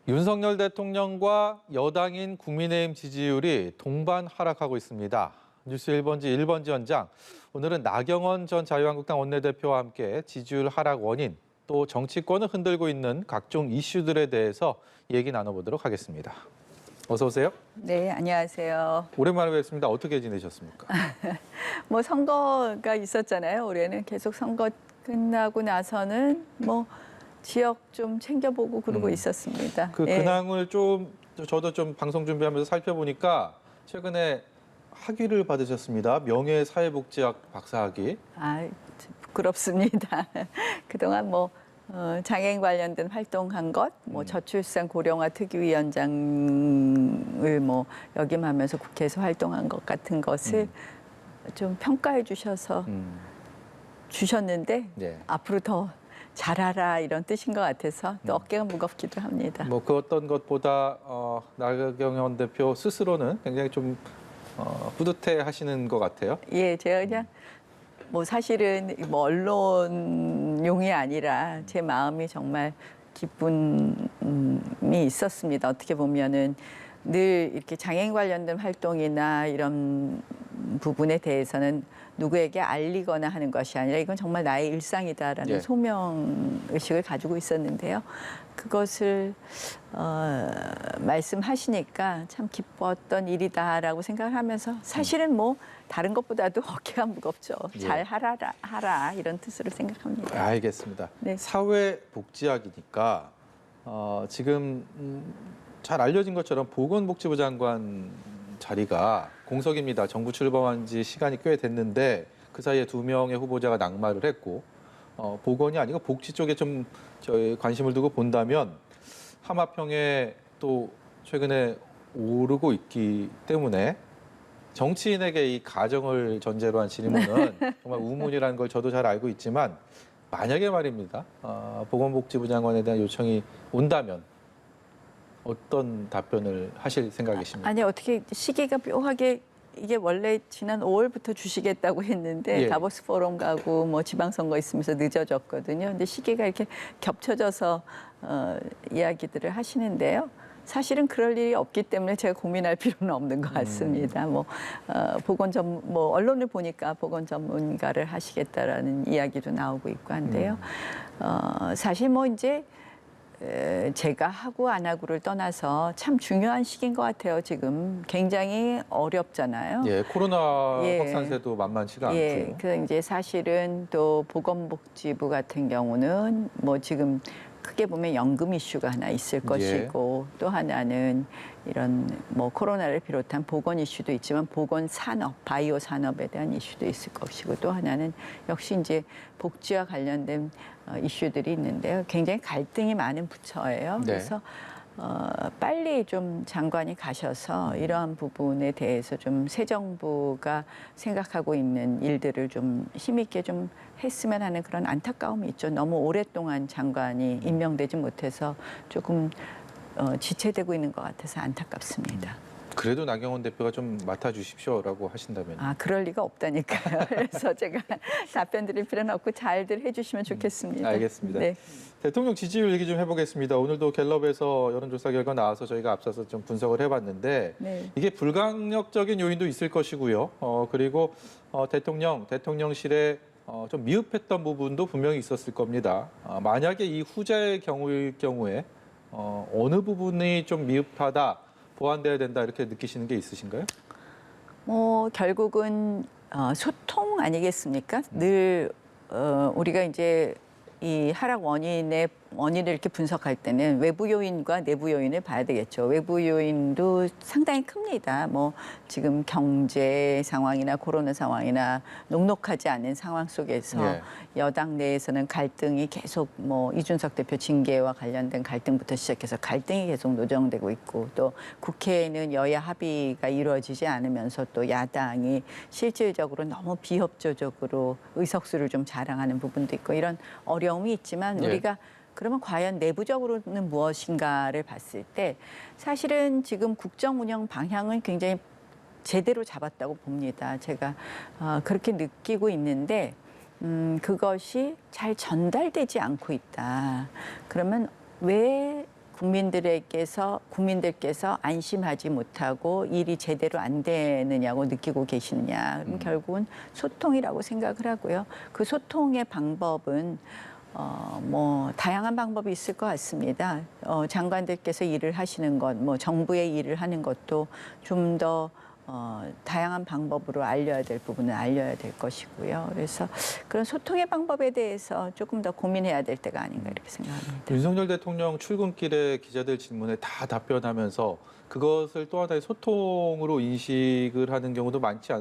윤석열 대통령과 여당인 국민의힘 지지율이 동반 하락하고 있습니다. 뉴스 1번지 1번지 현장. 오늘은 나경원 전 자유한국당 원내대표와 함께 지지율 하락 원인, 또 정치권을 흔들고 있는 각종 이슈들에 대해서 얘기 나눠보도록 하겠습니다. 어서 오세요. 네, 안녕하세요. 오랜만에 뵙습니다. 어떻게 지내셨습니까? 뭐 선거가 있었잖아요. 올해는 계속 선거 끝나고 나서는 뭐 지역 좀 챙겨보고 그러고 있었습니다. 그 예. 근황을 저도 좀 방송 준비하면서 살펴보니까 최근에 학위를 받으셨습니다. 명예사회복지학 박사학위. 아, 부끄럽습니다. 그동안 뭐 장애인 관련된 활동한 것, 뭐 저출산 고령화 특위위원장을 뭐 역임하면서 국회에서 활동한 것 같은 것을 좀 평가해 주셔서 주셨는데 네. 앞으로 더 잘하라 이런 뜻인 것 같아서 또 어깨가 무겁기도 합니다. 뭐 그 어떤 것보다 나경원 대표 스스로는 굉장히 좀 뿌듯해 하시는 것 같아요. 예, 제가 그냥 뭐 사실은 뭐 언론용이 아니라 제 마음이 정말 기쁨이 있었습니다. 어떻게 보면은 늘 이렇게 장애인 관련된 활동이나 이런 부분에 대해서는 누구에게 알리거나 하는 것이 아니라 이건 정말 나의 일상이다라는 예. 소명 의식을 가지고 있었는데요. 그것을 말씀하시니까 참 기뻤던 일이다라고 생각을 하면서 사실은 뭐 다른 것보다도 어깨가 무겁죠. 예. 잘 하라 이런 뜻으로 생각합니다. 알겠습니다. 네. 사회복지학이니까 지금 잘 알려진 것처럼 보건복지부 장관 자리가 공석입니다. 정부 출범한 지 시간이 꽤 됐는데 그 사이에 2명의 후보자가 낙마를 했고 보건이 아니고 복지 쪽에 좀 저희 관심을 두고 본다면 하마평에 또 최근에 오르고 있기 때문에 정치인에게 이 가정을 전제로 한 질문은 정말 우문이라는 걸 저도 잘 알고 있지만 만약에 말입니다. 보건복지부 장관에 대한 요청이 온다면 어떤 답변을 하실 생각이십니까? 아니 어떻게 시기가 묘하게 이게 원래 지난 5월부터 주시겠다고 했는데 예. 다보스 포럼 가고 뭐 지방선거 있으면서 늦어졌거든요. 근데 시기가 이렇게 겹쳐져서 이야기들을 하시는데요. 사실은 그럴 일이 없기 때문에 제가 고민할 필요는 없는 것 같습니다. 뭐 언론을 보니까 보건 전문가를 하시겠다라는 이야기도 나오고 있고 한데요. 사실 뭐 이제 제가 하고 안 하고를 떠나서 참 중요한 시기인 것 같아요. 지금 굉장히 어렵잖아요. 예, 코로나 예. 확산세도 만만치가 예, 않고요. 그 이제 사실은 또 보건복지부 같은 경우는 뭐 지금 크게 보면 연금 이슈가 하나 있을 것이고 또 하나는 이런 뭐 코로나를 비롯한 보건 이슈도 있지만 보건 산업, 바이오 산업에 대한 이슈도 있을 것이고 또 하나는 역시 이제 복지와 관련된 이슈들이 있는데요. 굉장히 갈등이 많은 부처예요. 네. 그래서 빨리 좀 장관이 가셔서 이러한 부분에 대해서 좀 새 정부가 생각하고 있는 일들을 좀 힘있게 좀 했으면 하는 그런 안타까움이 있죠. 너무 오랫동안 장관이 임명되지 못해서 조금 지체되고 있는 것 같아서 안타깝습니다. 그래도 나경원 대표가 좀 맡아주십시오라고 하신다면. 그럴 리가 없다니까요. 그래서 제가 답변 드릴 필요는 없고 잘들 해주시면 좋겠습니다. 알겠습니다. 네. 대통령 지지율 얘기 좀 해보겠습니다. 오늘도 갤럽에서 여론조사 결과 나와서 저희가 앞서서 좀 분석을 해봤는데 네. 이게 불강력적인 요인도 있을 것이고요. 그리고 대통령실에 좀 미흡했던 부분도 분명히 있었을 겁니다. 만약에 이 후자의 경우일 경우에 어느 부분이 좀 미흡하다, 보완돼야 된다 이렇게 느끼시는 게 있으신가요? 뭐 결국은 소통 아니겠습니까? 늘 우리가 이제 이 하락 원인을 이렇게 분석할 때는 외부 요인과 내부 요인을 봐야 되겠죠. 외부 요인도 상당히 큽니다. 뭐 지금 경제 상황이나 코로나 상황이나 녹록하지 않은 상황 속에서 예. 여당 내에서는 갈등이 계속 뭐 이준석 대표 징계와 관련된 갈등부터 시작해서 갈등이 계속 노정되고 있고 또 국회에는 여야 합의가 이루어지지 않으면서 또 야당이 실질적으로 너무 비협조적으로 의석수를 좀 자랑하는 부분도 있고 이런 어려움이 있지만 예. 우리가 그러면 과연 내부적으로는 무엇인가를 봤을 때 사실은 지금 국정 운영 방향은 굉장히 제대로 잡았다고 봅니다. 제가 그렇게 느끼고 있는데 그것이 잘 전달되지 않고 있다. 그러면 왜 국민들께서 안심하지 못하고 일이 제대로 안 되느냐고 느끼고 계시느냐. 그럼 결국은 소통이라고 생각을 하고요. 그 소통의 방법은 뭐 다양한 방법이 있을 것 같습니다. 장관들께서 일을 하시는 것, 뭐 정부의 일을 하는 것도 좀 더 다양한 방법으로 알려야 될 부분은 알려야 될 것이고요. 그래서 그런 소통의 방법에 대해서 조금 더 고민해야 될 때가 아닌가 이렇게 생각합니다. 윤석열 대통령 출근길에 기자들 질문에 다 답변하면서 그것을 또 하나의 소통으로 인식을 하는 경우도 많지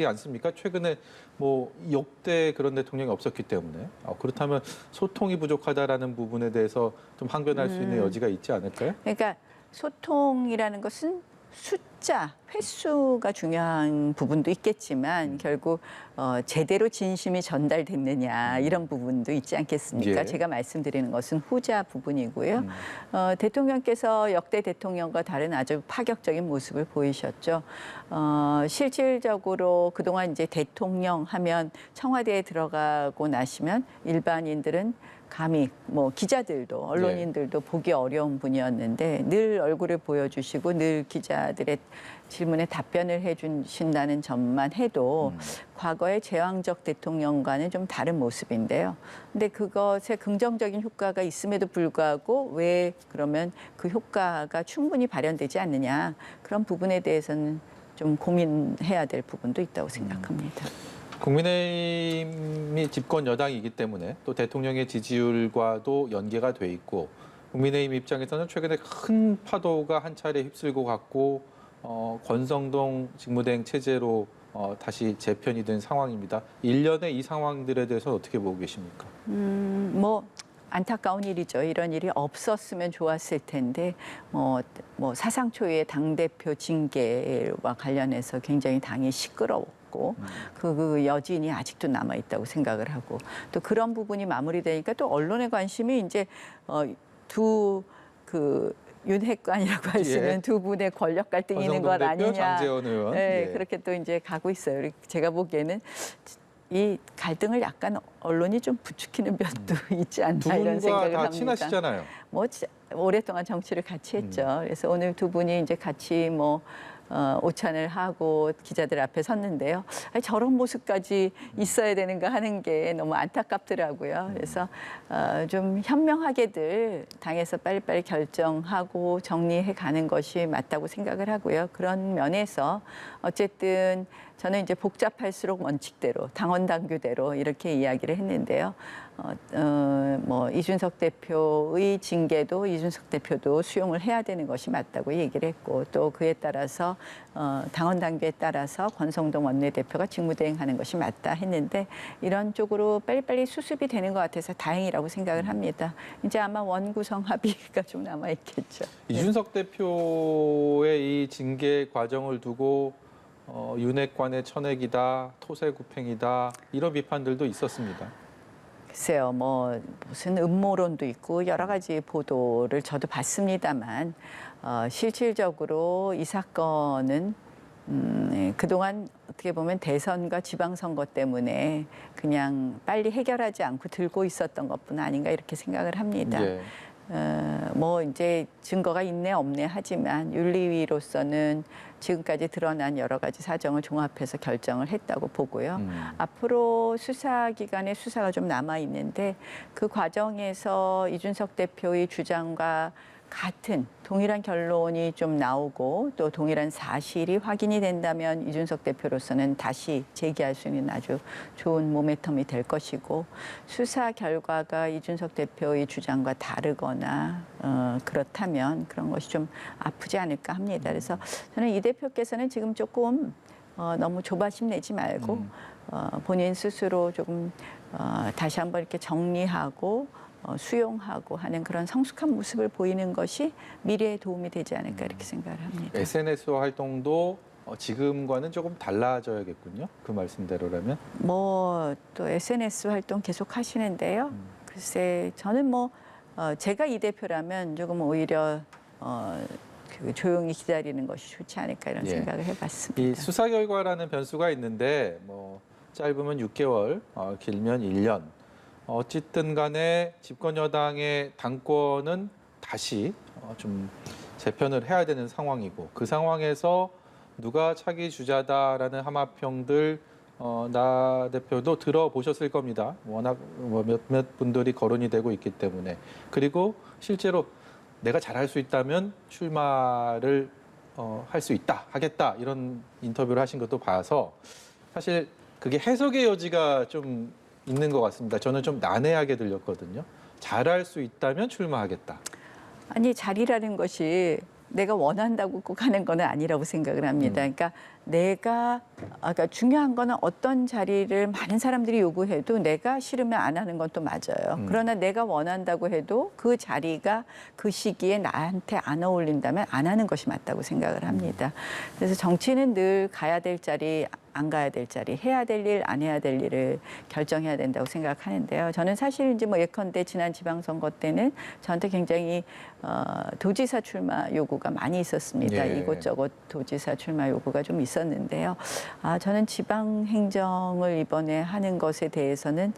않습니까? 최근에 뭐 역대 그런 대통령이 없었기 때문에 그렇다면 소통이 부족하다라는 부분에 대해서 좀 항변할 수 있는 여지가 있지 않을까요? 그러니까 소통이라는 것은 숫자, 횟수가 중요한 부분도 있겠지만 결국 제대로 진심이 전달됐느냐 이런 부분도 있지 않겠습니까? 예. 제가 말씀드리는 것은 후자 부분이고요. 대통령께서 역대 대통령과 다른 아주 파격적인 모습을 보이셨죠. 실질적으로 그동안 이제 대통령 하면 청와대에 들어가고 나시면 일반인들은 감히 뭐 기자들도 언론인들도 보기 어려운 분이었는데 늘 얼굴을 보여주시고 늘 기자들의 질문에 답변을 해주신다는 점만 해도 과거의 제왕적 대통령과는 좀 다른 모습인데요. 근데 그것에 긍정적인 효과가 있음에도 불구하고 왜 그러면 그 효과가 충분히 발현되지 않느냐 그런 부분에 대해서는 좀 고민해야 될 부분도 있다고 생각합니다. 국민의힘이 집권 여당이기 때문에 또 대통령의 지지율과도 연계가 돼 있고 국민의힘 입장에서는 최근에 큰 파도가 한 차례 휩쓸고 갔고 권성동 직무대행 체제로 다시 재편이 된 상황입니다. 일련의 이 상황들에 대해서 어떻게 보고 계십니까? 뭐 안타까운 일이죠. 이런 일이 없었으면 좋았을 텐데 뭐 사상 초유의 당대표 징계와 관련해서 굉장히 당이 시끄러웠고 그 여진이 아직도 남아 있다고 생각을 하고 또 그런 부분이 마무리되니까 또 언론의 관심이 이제 윤핵관이라고 할 수 있는 두 분의 권력 갈등이 있는 것 권성동 대표, 아니냐. 장제원 의원. 네, 예. 그렇게 또 이제 가고 있어요. 제가 보기에는 이 갈등을 약간 언론이 좀 부추기는 면도 있지 않나 두 이런 분과 생각을 다 합니다. 친하시잖아요. 뭐 오랫동안 정치를 같이 했죠. 그래서 오늘 두 분이 이제 같이 오찬을 하고 기자들 앞에 섰는데요. 아니, 저런 모습까지 있어야 되는가 하는 게 너무 안타깝더라고요. 그래서 좀 현명하게들 당에서 빨리빨리 결정하고 정리해 가는 것이 맞다고 생각을 하고요. 그런 면에서 어쨌든 저는 이제 복잡할수록 원칙대로 당원 당규대로 이렇게 이야기를 했는데요. 이준석 대표의 징계도 이준석 대표도 수용을 해야 되는 것이 맞다고 얘기를 했고 또 그에 따라서 당원 당규에 따라서 권성동 원내대표가 직무대행하는 것이 맞다 했는데 이런 쪽으로 빨리빨리 수습이 되는 것 같아서 다행이라고 생각을 합니다. 이제 아마 원구성 합의가 좀 남아 있겠죠. 이준석 대표의 이 징계 과정을 두고 윤핵관의 천액이다, 토세구팽이다 이런 비판들도 있었습니다. 글쎄요, 무슨 음모론도 있고 여러 가지 보도를 저도 봤습니다만 실질적으로 이 사건은 그동안 어떻게 보면 대선과 지방선거 때문에 그냥 빨리 해결하지 않고 들고 있었던 것뿐 아닌가 이렇게 생각을 합니다. 예. 이제 증거가 있네 없네 하지만 윤리위로서는 지금까지 드러난 여러 가지 사정을 종합해서 결정을 했다고 보고요. 앞으로 수사기관의 수사가 좀 남아 있는데 그 과정에서 이준석 대표의 주장과 같은 동일한 결론이 좀 나오고 또 동일한 사실이 확인이 된다면 이준석 대표로서는 다시 재기할 수 있는 아주 좋은 모멘텀이 될 것이고 수사 결과가 이준석 대표의 주장과 다르거나 그렇다면 그런 것이 좀 아프지 않을까 합니다. 그래서 저는 이 대표께서는 지금 조금 너무 조바심 내지 말고 본인 스스로 조금 다시 한번 이렇게 정리하고 수용하고 하는 그런 성숙한 모습을 보이는 것이 미래에 도움이 되지 않을까 이렇게 생각을 합니다. SNS 활동도 지금과는 조금 달라져야겠군요. 그 말씀대로라면. 또 SNS 활동 계속 하시는데요. 글쎄 저는 제가 이 대표라면 조금 오히려 조용히 기다리는 것이 좋지 않을까 이런 생각을 해봤습니다. 이 수사 결과라는 변수가 있는데 짧으면 6개월, 길면 1년. 어쨌든 간에 집권 여당의 당권은 다시 좀 재편을 해야 되는 상황이고 그 상황에서 누가 차기 주자다라는 하마평들 나 대표도 들어보셨을 겁니다. 워낙 몇몇 분들이 거론이 되고 있기 때문에 그리고 실제로 내가 잘할 수 있다면 출마를 할 수 있다, 하겠다 이런 인터뷰를 하신 것도 봐서 사실 그게 해석의 여지가 좀 있는 것 같습니다. 저는 좀 난해하게 들렸거든요. 잘할 수 있다면 출마하겠다. 아니 자리라는 것이 내가 원한다고 꼭 하는 건 아니라고 생각을 합니다. 그러니까 그러니까 중요한 거는 어떤 자리를 많은 사람들이 요구해도 내가 싫으면 안 하는 건 또 맞아요. 그러나 내가 원한다고 해도 그 자리가 그 시기에 나한테 안 어울린다면 안 하는 것이 맞다고 생각을 합니다. 그래서 정치는 늘 가야 될 자리, 안 가야 될 자리, 해야 될 일, 안 해야 될 일을 결정해야 된다고 생각하는데요. 저는 사실 이제 뭐 예컨대 지난 지방선거 때는 저한테 굉장히 도지사 출마 요구가 많이 있었습니다. 예. 이곳저곳 도지사 출마 요구가 좀 있었는데요. 저는 지방 행정을 이번에 하는 것에 대해서는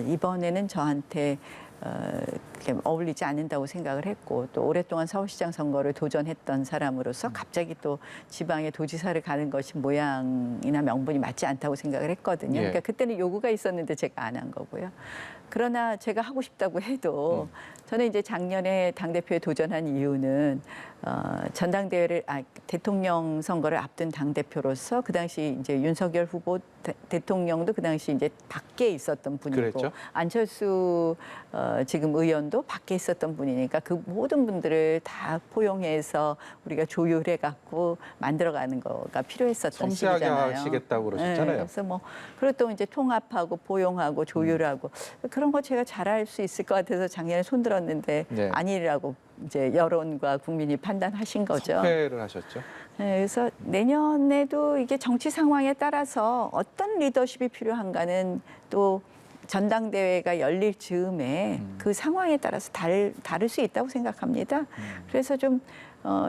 이번에는 저한테 이렇게 어울리지 않는다고 생각을 했고 또 오랫동안 서울시장 선거를 도전했던 사람으로서 갑자기 또 지방의 도지사를 가는 것이 모양이나 명분이 맞지 않다고 생각을 했거든요. 예. 그러니까 그때는 요구가 있었는데 제가 안 한 거고요. 그러나 제가 하고 싶다고 해도 저는 이제 작년에 당대표에 도전한 이유는 전당대회를 대통령 선거를 앞둔 당대표로서 그 당시 이제 윤석열 후보 대통령도 그 당시 이제 밖에 있었던 분이고 그랬죠? 안철수 지금 의원도 밖에 있었던 분이니까 그 모든 분들을 다 포용해서 우리가 조율해 갖고 만들어가는 거가 필요했었던 섬세하게 시기잖아요. 하시겠다고 그러셨잖아요. 그래서 뭐 그리고 또 이제 통합하고 포용하고 조율하고 그런 거 제가 잘할 수 있을 것 같아서 작년에 손들었는데 네. 아니라고 이제 여론과 국민이 판단하신 거죠. 석패를 하셨죠. 네, 그래서 내년에도 이게 정치 상황에 따라서 어떤 리더십이 필요한가는 또 전당대회가 열릴 즈음에 그 상황에 따라서 다를 수 있다고 생각합니다. 그래서 좀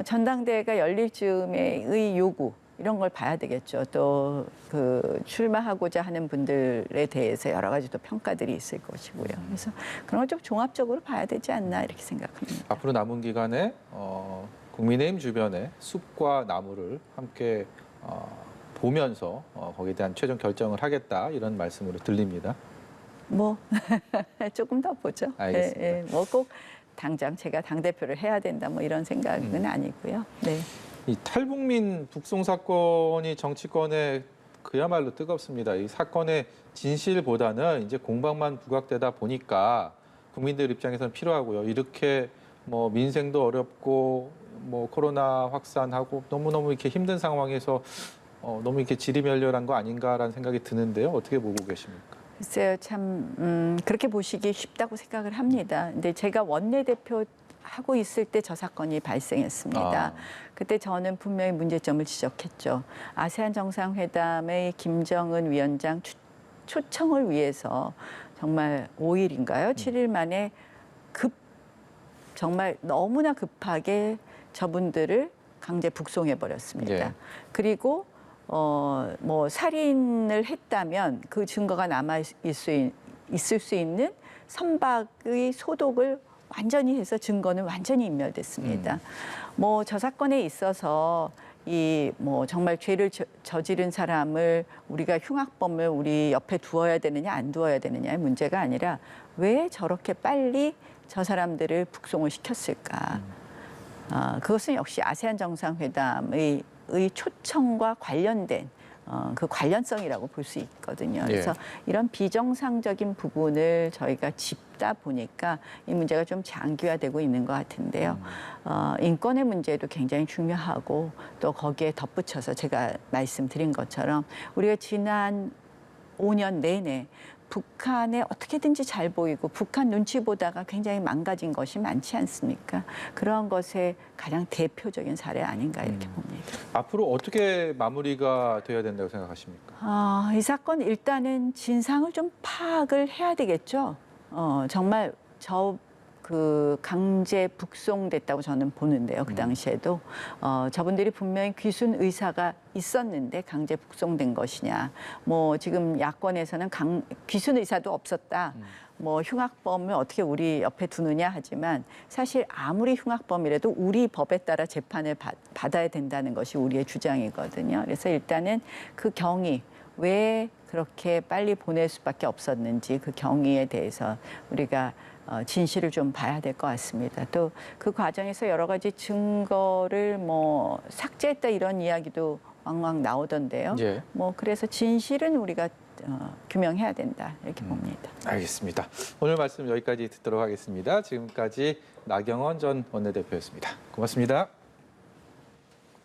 전당대회가 열릴 즈음에의 요구 이런 걸 봐야 되겠죠. 또 그 출마하고자 하는 분들에 대해서 여러 가지 또 평가들이 있을 것이고요. 그래서 그런 걸 좀 종합적으로 봐야 되지 않나 이렇게 생각합니다. 앞으로 남은 기간에 국민의힘 주변에 숲과 나무를 함께 보면서 거기에 대한 최종 결정을 하겠다 이런 말씀으로 들립니다. 뭐 조금 더 보죠. 알겠습니다. 뭐 꼭 당장 제가 당대표를 해야 된다 뭐 이런 생각은 아니고요. 네. 이 탈북민 북송 사건이 정치권에 그야말로 뜨겁습니다. 이 사건의 진실보다는 이제 공방만 부각되다 보니까 국민들 입장에서는 필요하고요. 이렇게 뭐 민생도 어렵고 뭐 코로나 확산하고 너무너무 이렇게 힘든 상황에서 너무 이렇게 지리멸렬한 거 아닌가라는 생각이 드는데요. 어떻게 보고 계십니까? 글쎄요, 참 그렇게 보시기 쉽다고 생각을 합니다. 근데 제가 원내대표 하고 있을 때 저 사건이 발생했습니다. 그때 저는 분명히 문제점을 지적했죠. 아세안 정상회담의 김정은 위원장 초청을 위해서 정말 5일인가요? 7일 만에 정말 너무나 급하게 저분들을 강제 북송해 버렸습니다. 예. 그리고 뭐 살인을 했다면 그 증거가 남아 있을 수 있는 선박의 소독을 완전히 해서 증거는 완전히 인멸됐습니다. 뭐 저 사건에 있어서 이 뭐 정말 죄를 저지른 사람을 우리가 흉악범을 우리 옆에 두어야 되느냐 안 두어야 되느냐의 문제가 아니라 왜 저렇게 빨리 저 사람들을 북송을 시켰을까? 그것은 역시 아세안 정상회담의 초청과 관련된 그 관련성이라고 볼 수 있거든요. 그래서 이런 비정상적인 부분을 저희가 짚다 보니까 이 문제가 좀 장기화되고 있는 것 같은데요. 인권의 문제도 굉장히 중요하고 또 거기에 덧붙여서 제가 말씀드린 것처럼 우리가 지난 5년 내내 북한에 어떻게든지 잘 보이고 북한 눈치 보다가 굉장히 망가진 것이 많지 않습니까? 그런 것의 가장 대표적인 사례 아닌가 이렇게 봅니다. 앞으로 어떻게 마무리가 되어야 된다고 생각하십니까? 이 사건 일단은 진상을 좀 파악을 해야 되겠죠. 정말 그 강제 북송됐다고 저는 보는데요. 그 당시에도 저분들이 분명히 귀순 의사가 있었는데 강제 북송된 것이냐. 뭐 지금 야권에서는 귀순 의사도 없었다. 뭐 흉악범을 어떻게 우리 옆에 두느냐 하지만 사실 아무리 흉악범이라도 우리 법에 따라 재판을 받아야 된다는 것이 우리의 주장이거든요. 그래서 일단은 그 경위 왜 그렇게 빨리 보낼 수밖에 없었는지 그 경위에 대해서 우리가 진실을 좀 봐야 될 것 같습니다. 또 그 과정에서 여러 가지 증거를 뭐 삭제했다 이런 이야기도 왕왕 나오던데요. 예. 뭐 그래서 진실은 우리가 규명해야 된다 이렇게 봅니다. 알겠습니다. 오늘 말씀 여기까지 듣도록 하겠습니다. 지금까지 나경원 전 원내대표였습니다. 고맙습니다.